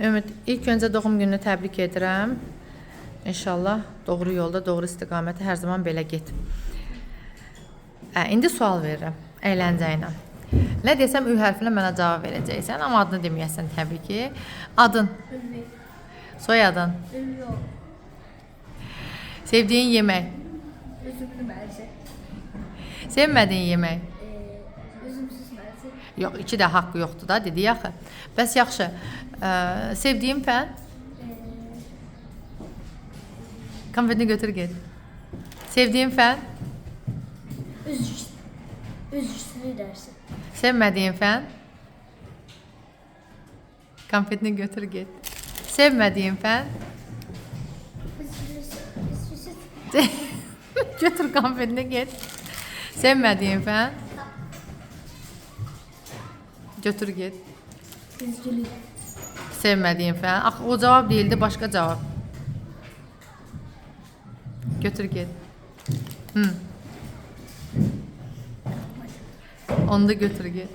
Ümid, ilk öncə doğum gününü təbrik edirəm. İnşallah doğru yolda, doğru istiqamətə hər zaman belə get. İndi sual verirəm, əyləncə ilə. Nə desəm Ü hərfinə mənə cavab verəcəksən, amma adını deməyəsən təbii ki. Adın, Ümmi. soyadın, Ümmi ol. sevdiyin yemək, Üzümlü mərzi. sevmədiyin yemək. Üzümsüz mərzi. Yox, iki də haqqı yoxdur da, dedik axı. Bəs yaxşı, sevdiyin fən? Konfetini götür get. Sevdiyin fən? Üzücüsünü dersin. Sevmədiyin fən? Konfetini götür get. Sevmədiyin fən? Üzücüsüz. Götür konfetini get. Sevmədiyin fən? Götür get. Üzgülük. Sevmədiyin fən? Axı o cavab deyildi, başqa cavab. Götür get. Onu da götür get.